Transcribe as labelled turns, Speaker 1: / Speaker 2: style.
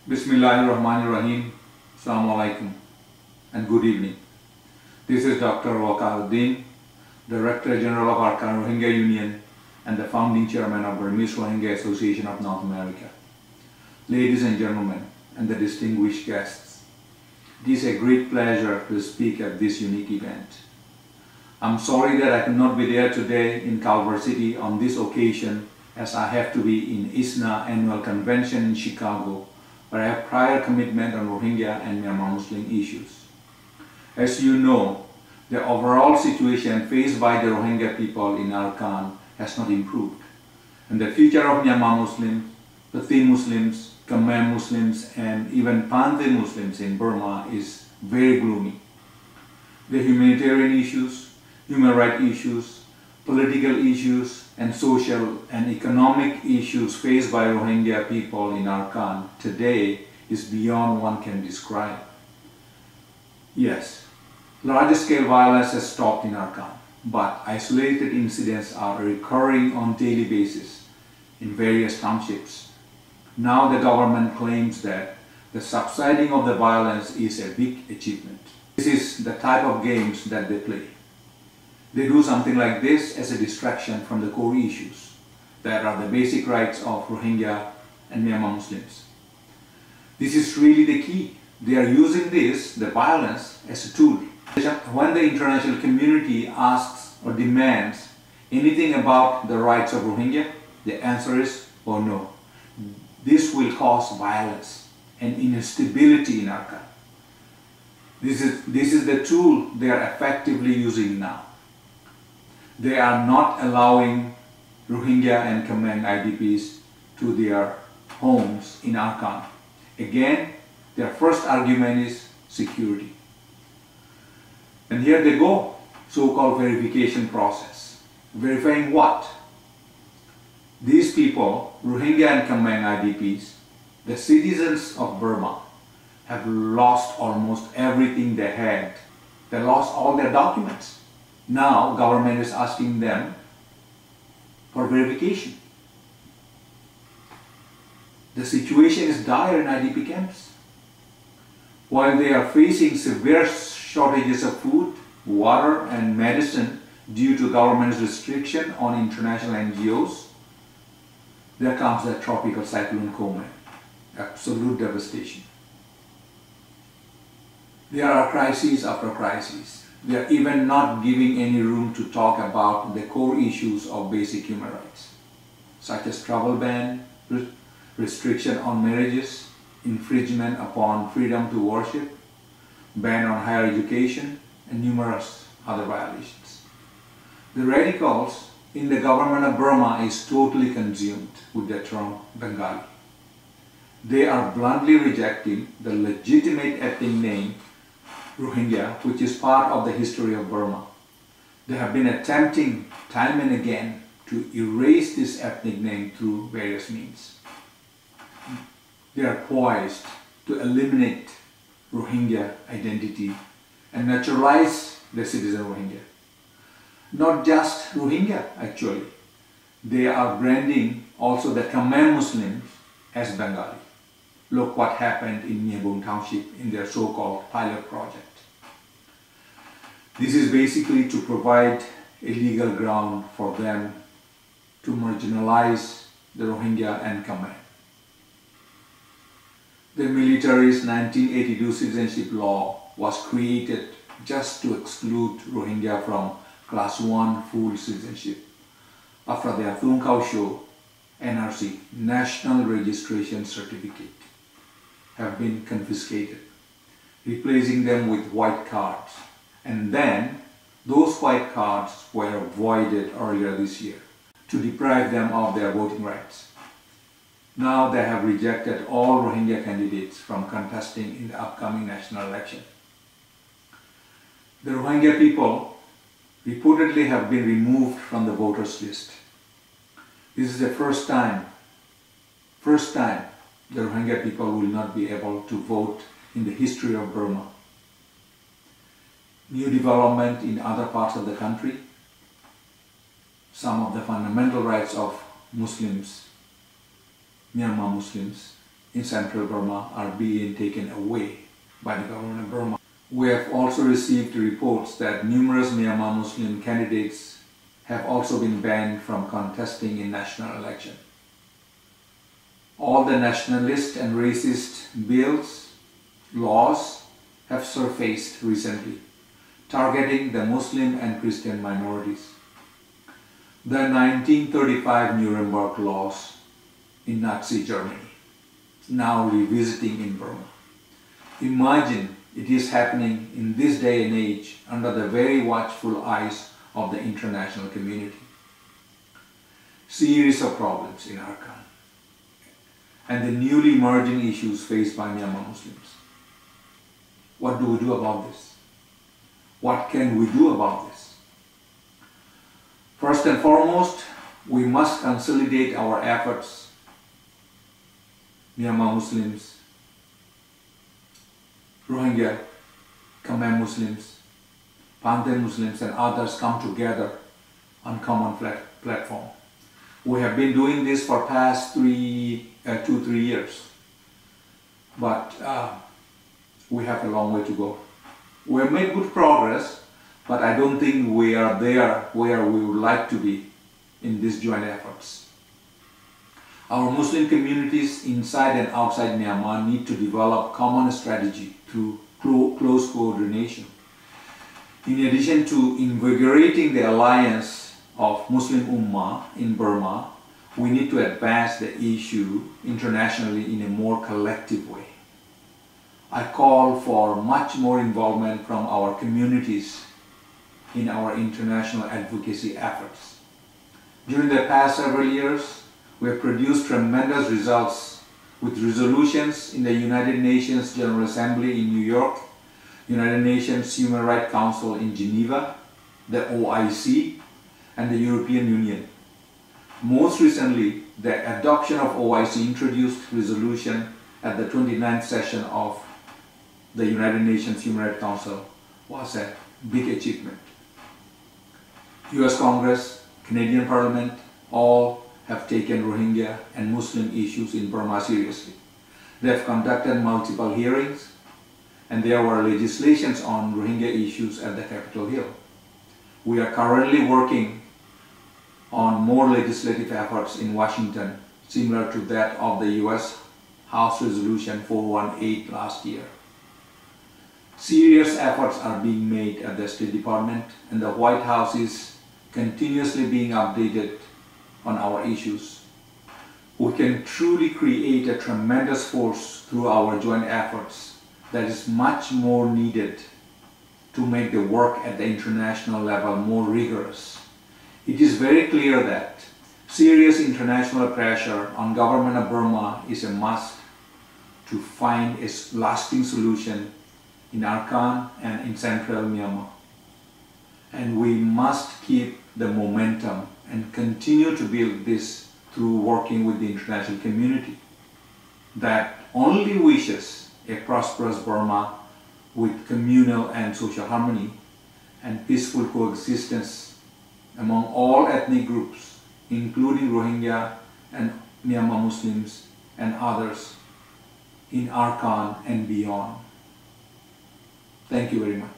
Speaker 1: Bismillahirrahmanirrahim. Assalamu alaikum and good evening. This is Dr. Waqauddin, Director General of Arkan Rohingya Union and the founding chairman of Burmese Rohingya Association of North America. Ladies and gentlemen and the distinguished guests, it is a great pleasure to speak at this unique event. I'm sorry that I could not be there today in Culver City on this occasion, as I have to be in ISNA annual convention in Chicago, where I have prior commitment on Rohingya and Myanmar Muslim issues. As you know, the overall situation faced by the Rohingya people in Arakan has not improved, and the future of Myanmar Muslims, Pathi Muslims, Khmer Muslims, and even Panthe Muslims in Burma is very gloomy. The humanitarian issues, human rights issues, political issues, and social and economic issues faced by Rohingya people in Arakan today is beyond one can describe. Yes, large-scale violence has stopped in Arakan, but isolated incidents are recurring on a daily basis in various townships. Now the government claims that the subsiding of the violence is a big achievement. This is the type of games that they play. They do something like this as a distraction from the core issues that are the basic rights of Rohingya and Myanmar Muslims. This is really the key. They are using the violence, as a tool. When the international community asks or demands anything about the rights of Rohingya, the answer is, oh no. This will cause violence and instability in Arakan. This is the tool they are effectively using now. They are not allowing Rohingya and Khmer IDPs to their homes in Arakan. Again, their first argument is security. And here they go, so-called verification process. Verifying what? These people, Rohingya and Khmer IDPs, the citizens of Burma, have lost almost everything they had. They lost all their documents. Now, government is asking them for verification. The situation is dire in IDP camps. While they are facing severe shortages of food, water, and medicine due to government's restriction on international NGOs, there comes the tropical cyclone Kome. Absolute devastation. There are crises after crises. They are even not giving any room to talk about the core issues of basic human rights, such as travel ban, restriction on marriages, infringement upon freedom to worship, ban on higher education, and numerous other violations. The radicals in the government of Burma is totally consumed with the term Bengali. They are bluntly rejecting the legitimate ethnic name Rohingya, which is part of the history of Burma. They have been attempting time and again to erase this ethnic name through various means. They are poised to eliminate Rohingya identity and naturalize the citizen Rohingya. Not just Rohingya actually. They are branding also the Khmer Muslims as Bengali. Look what happened in Nyebung Township in their so-called pilot project. This is basically to provide a legal ground for them to marginalize the Rohingya and Khmer. The military's 1982 citizenship law was created just to exclude Rohingya from Class 1 full citizenship after their Thung Khao Show NRC, National Registration Certificate, have been confiscated, replacing them with white cards. And then those white cards were voided earlier this year to deprive them of their voting rights. Now they have rejected all Rohingya candidates from contesting in the upcoming national election. The Rohingya people reportedly have been removed from the voters list. This is the first time the Rohingya people will not be able to vote in the history of Burma. New development in other parts of the country, some of the fundamental rights of Muslims, Myanmar Muslims in central Burma are being taken away by the government of Burma. We have also received reports that numerous Myanmar Muslim candidates have also been banned from contesting in national election. All the nationalist and racist bills, laws have surfaced recently, targeting the Muslim and Christian minorities. The 1935 Nuremberg laws in Nazi Germany, now revisiting in Burma. Imagine it is happening in this day and age under the very watchful eyes of the international community. Series of problems in Arakan and the newly emerging issues faced by Myanmar Muslims. What do we do about this? What can we do about this? First and foremost, we must consolidate our efforts. Myanmar Muslims, Rohingya, Khmer Muslims, Panther Muslims and others come together on common platform. We have been doing this for past 2-3 years, but we have a long way to go. We have made good progress, but I don't think we are there where we would like to be in these joint efforts. Our Muslim communities inside and outside Myanmar need to develop common strategy through close coordination. In addition to invigorating the alliance of Muslim Ummah in Burma, we need to advance the issue internationally in a more collective way. I call for much more involvement from our communities in our international advocacy efforts. During the past several years, we have produced tremendous results with resolutions in the United Nations General Assembly in New York, United Nations Human Rights Council in Geneva, the OIC, and the European Union. Most recently, the adoption of OIC introduced resolution at the 29th session of the United Nations Human Rights Council was a big achievement. US Congress, Canadian Parliament, all have taken Rohingya and Muslim issues in Burma seriously. They have conducted multiple hearings, and there were legislations on Rohingya issues at the Capitol Hill. We are currently working on more legislative efforts in Washington, similar to that of the US House Resolution 418 last year. Serious efforts are being made at the State Department, and the White House is continuously being updated on our issues. We can truly create a tremendous force through our joint efforts that is much more needed to make the work at the international level more rigorous. It is very clear that serious international pressure on government of Burma is a must to find a lasting solution in Arakan and in central Myanmar. And we must keep the momentum and continue to build this through working with the international community that only wishes a prosperous Burma with communal and social harmony and peaceful coexistence among all ethnic groups, including Rohingya and Myanmar Muslims and others in Arakan and beyond. Thank you very much.